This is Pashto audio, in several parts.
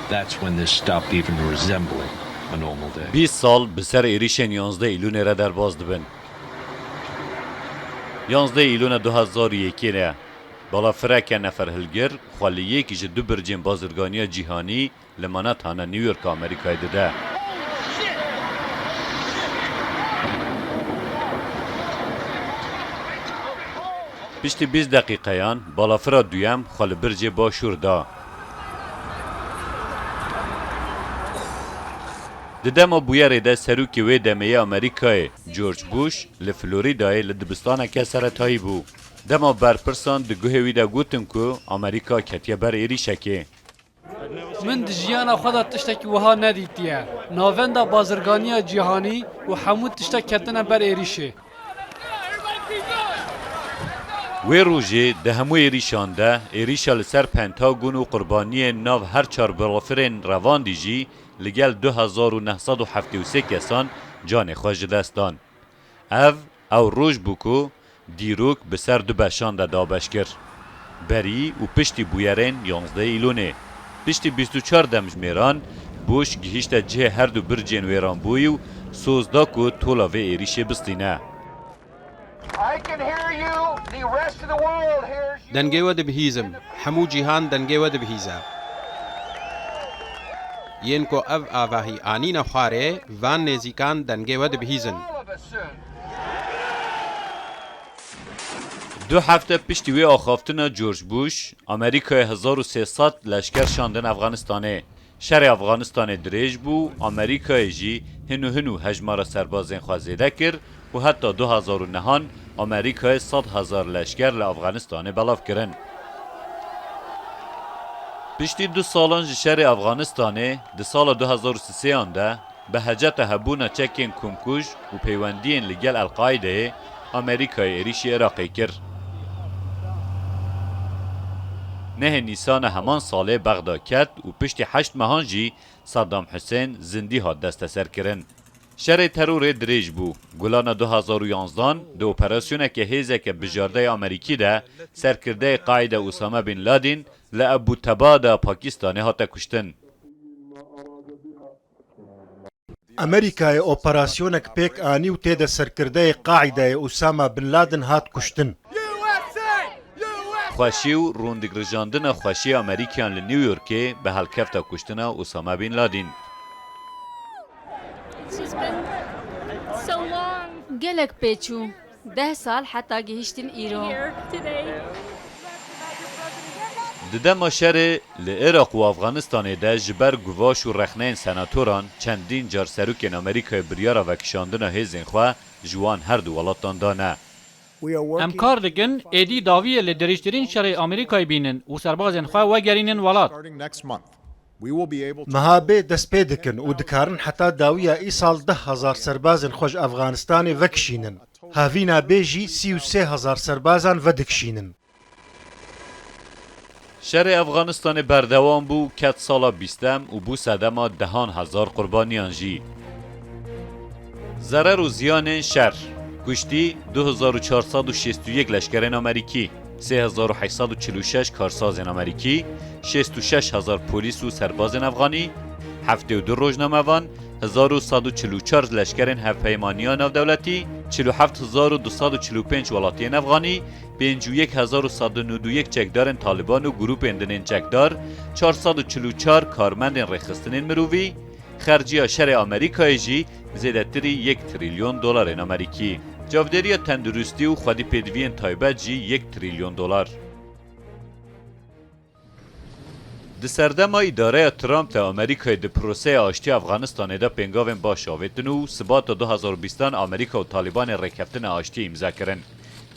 That's when this stopped even resembling a normal day. 20 سال بسر ایریشن 11 ایلون را در باز دبن. 11 ایلون 2001 را بالا فرک نفر هلگر خوالیه که دو برجین بازرگانی جیهانی لمانت هانه نیویورک آمریکای داده. پشتی 20 دقیقه‌یان بالا فرا دویم خال برج باشور دا. ددما بویره ده سروکی وی دمه آمریکای جورج بوش لفلوریدای لدبستان که سرطایی بو. دما برپرسان دگوه وی ده گوتن که آمریکا کتیه بر ایری شکه. من دجیانا خدا تشتکی وها ندیدیه. ناوندا بازرگانی جهانی و حمود تشتک کتنه بر ایریشه. وی روژه ده همو ایریشان ده ایریشا لسر پنتاگون و قربانی ناو هر چار بلافرین روان دیجی لگل 2973 کسان جان خوش دستان. او روژ بوکو دیروک بسر دو بشان ده دابش کر. بری و پشتی بویرین 11 ایلونه. پشتی 24 دمجمیران بوش گهیشت جه هر دو برجین ویران بوی و سوزدا که طولا وی ایریشه بستینه. دنگی ود بهیزم همو جیهان دنگی ود بهیزه ین کو او آواهی آنین خواره وان نزیکان دنگی ود بهیزن. 2 هفته پشتی وی آخافتن جورج بوش امریکای 1300 لشکر شاندن افغانستانه. شر افغانستان دریج بو امریکای جی هنو هجمار سربازین خوازیده کر و حتی 2009 امریکای 100,000 لشکر لافغانستان بلاف کرن. پشتی 2 سالان شر افغانستانه ده سال 2003 ده به حجت هبون چکین کمکوش و پیوندین لگل القاعده امریکای ایریشی عراقی کر. نه نیسان همان ساله بغداد کت و پشتی 8 ماهان جی صدام حسین زندی ها دست سر کرن. شر ترور دریج بو. گلان 2011 ده اپراسیون که هیزه که بجارده امریکی ده سرکرده قاعده اسامه بن لادن لابو تبا ده پاکستانی ها تا کشتن. امریکای اپراسیونک پیک آنی و تیده سرکرده قاعده اسامه بن لادن هات کشتن. خوشی و روندگرجاندن خوشی امریکیان لنیویورکی به هلکفت کشتن اسامه بن لادن. گلک پیچو 10 سال حتی گهشتن ایران. ددما شر لعراق و افغانستان ده جبر گواش و رخنین سناتوران چندین جار سروکین امریکای بریارا و کشاندن هیزین خواه جوان هر دو ولاتان دانه. ام کار دکن ایدی داویه لدریشترین شر آمریکای بینن و سربازن خواه و گرینن ولات. مهابه دست پیدکن و دکارن حتی داویه ای سال 10,000 سربازن خوش افغانستانی وکشینن. هاوینا بیجی 33,000 سربازان ودکشینن. شر افغانستان بردوام بو کت سالا 20 و بو صدما 10,000 قربانیان جی. ضرر و زیان شر کشتی 2461 لشکرین امریکی، 3846 کارساز امریکی، 66,000 پلیس و سرباز افغانی، 72 روزنامه‌وان، 1144 لشکرین هفپیمانیان دولتی، 47245 ولاتی افغانی، 51191 چکدار طالبان و گروپ اندنین چکدار، 444 کارمند رخصتن مروی، خرجی شر آمریکای جی زیادتری 1 تریلیون دلار امریکی. جاودری تندرستی و خودی پیدوین تایبت جی 1 تریلیون دلار. د سردما اداره ترامپ تا آمریکای د پروسه آشتی افغانستان دا پنگاوین باش آویدن و ثبات 2020 آمریکا و طالبان رکفتن آشتی امضا کرن.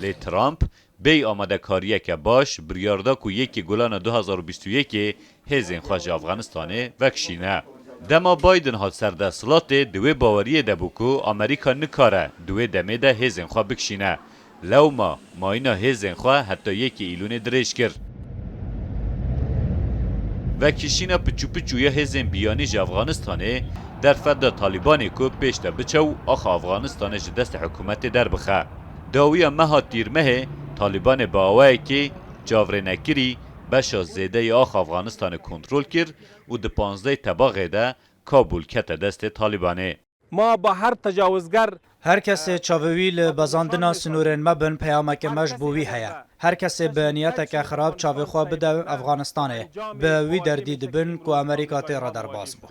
لی ترامپ بی آماده کاریه که باش بریاردا کو یکی گلان 2021 هزین خواج افغانستان وکشینه. دما بایدن ها سردسلات دوی باوریه ده بوکو امریکا نکاره دوی دمه ده هزین خواه بکشینه. لو ما اینا هزین خواه حتی یکی ایلون دریش کرد. و کشینا پچوپچوی هزین بیانیج افغانستانه در فدا طالبانی که پیشتا بچو آخ افغانستانش دست حکومت در بخه. داوی مها تیرمه طالبان باوه که جاوره نکری بشا زیده آخ افغانستان کنترل کرد و ده 15 تباغه ده کابل کت دست طالبانه. ما با هر تجاوزگر هر کس چاوی ل بزاندنا سنورن مبن پیامک مجبوری هیا هر کس به نیتک خراب چاوی خو بده افغانستانه به وی دردی دبن کو امریکا تیر در باز بو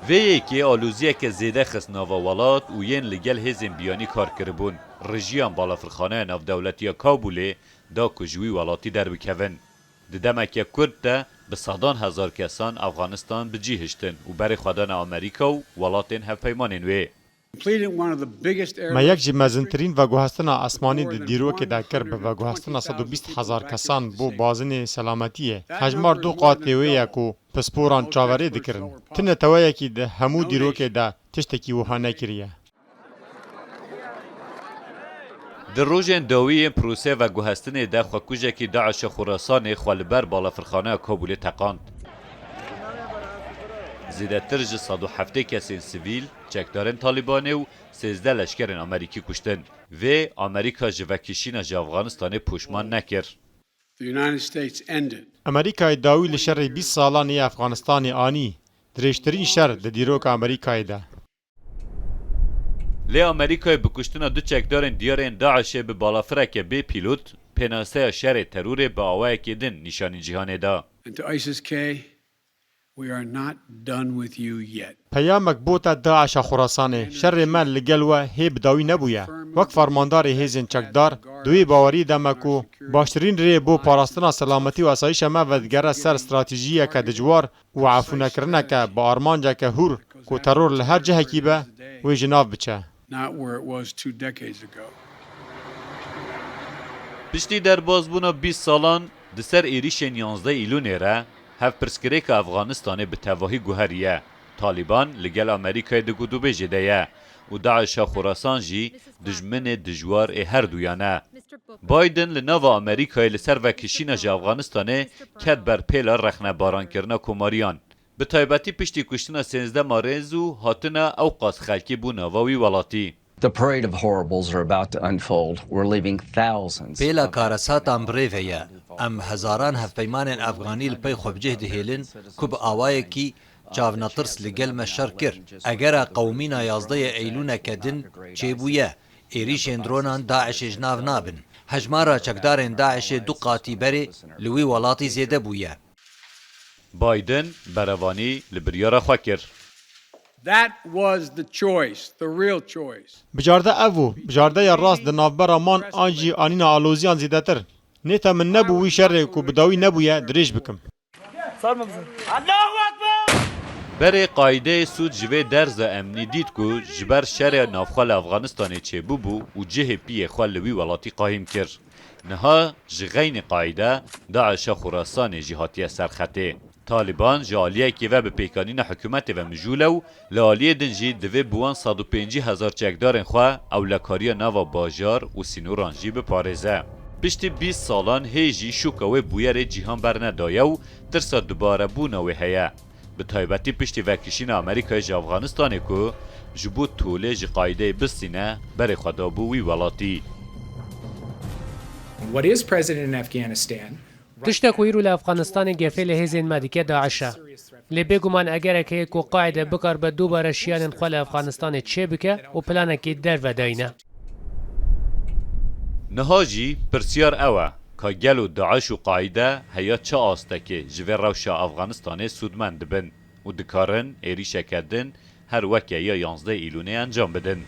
وی که آلوزیه که زیده خس ناوا ولات و ین لگل هزین بیانی کار کربون رژیان بالافرخانه ناف دولتی کابوله دا کجوی ولاتی در بکوین. ددمک کرد ده به 100,000 کسان افغانستان بجیهشتن و بر خودان امریکا و ولاتین هفپیمانین وی. ما یک جی مزنترین و گوهستن آسمانی د دیروک دا کرب و گوهستن 120,000 کسان بو بازن سلامتیه هجمار دو قاطعوی یکو پسپوران چاوری دکرن تنه توی کی ده همو دیروک دا تشتکی وحانه کریه. در روژن داوی پروسه و گوهستن ده خوکوژه که داعش خراسان خوالبر بالافرخانه کابل تقاند. زیادتر از 107 کسین سیویل چکدارن طالبانه و 13 لشکرین امریکی کشتن و امریکا جوکیشین از افغانستان پشمان نکرد. امریکای داوی لشر 20 سالانی افغانستان آنی درشترین شر د دیروک امریکای ده. لی امریکای بکشتن دو چکدارن دیارن داعش به بالافرک به پیلوت پناسه شر ترور به آوای کدن نشانی جهان ده. پیامک بوتا داعش خراسانه شر من لگلوه هیب داوی نبویه وک فرماندار هیزن چکدار دوی باوری دمکو باشترین ری بو پاراستنا سلامتی و اسایش ما و دگره سر استراتیجیه که دجوار و عفو نکرنه که با آرمانجا که هور کو ترور لهر جهه کی به و جناب بچه. پشتی در بازبونا 20 سالان دسر ایریش 11 ایلونه را هف پرسکره که افغانستان به تواهی گوهریه طالبان لگل امریکای ده گودو بجده یه و داعش خراسان جی دجمن دجوار هر دویانه. بایدن لناو امریکای لسر و کشین جا افغانستانه کد بر پیلا رخنه باران کرنا کماریان. به تایبتی پشتی کشتنا 13 مارز و هاتنا اوقاس خلکی بو ناواوی ولاتی. The parade of horribles are about to unfold. We're leaving thousands. بلا کارسات امبریویا ام هزاران هفپیمان افغانی لپی خوبجه دهیلن کب آوای کی چاونا ترس لگل مشر کر اگر قومینا 11 ایلون کدن چه بویه ایریش اندرونان داعش جناو نابن هجمارا چکدارن داعش دو قاتی بری لوی ولاتی زیده بویه. بایدن بروانی لبریارا خوکر. That was the choice, the real choice. بجارده اوو بجارده یا راست د نافبر مان آنجی آنینا آلوزیان زیدتر نیتا من نبوی شر کو بداوی نبویه دریش بکم. بر قاعده سود جوه درز امنی دید که جبر شر نافخال افغانستان چه بو و جه پی خالوی ولاتی قایم کرد. نها جغین قاعده داعش خراسان جهاتی سرخطه. طالبان جالیه که و به پیکانین حکومت و مجولو لالیه دنجی دوی بوان 150,000 چکدارن خواه اولکاری ناوا باجار و سینوران جی به پارزه. پشت 20 سالان هیجی شوکاوه بویر جیهان برندایه و ترسا دوباره بوناوه هیه. به تایبتی پشت وکشین امریکای جا افغانستانه که جبو طوله جی قایده بسینه بر خدابوی ولاتی. What is president in Afghanistan? تشتك ويرو لأفغانستان جافل هزين ماديكا داعشة لبيجومان أجرا كيكو قاعدة بكر بدو برشيان خال أفغانستان تشبكة وبلانا كيدر وداينا نهاجي برسيار أوا كاجلو داعش وقاعدة هيا چه آستكي جوه روشا أفغانستان سودمند بن و دكارن إيري شكدن هر وكا يا 11 إيلوني انجام بدن.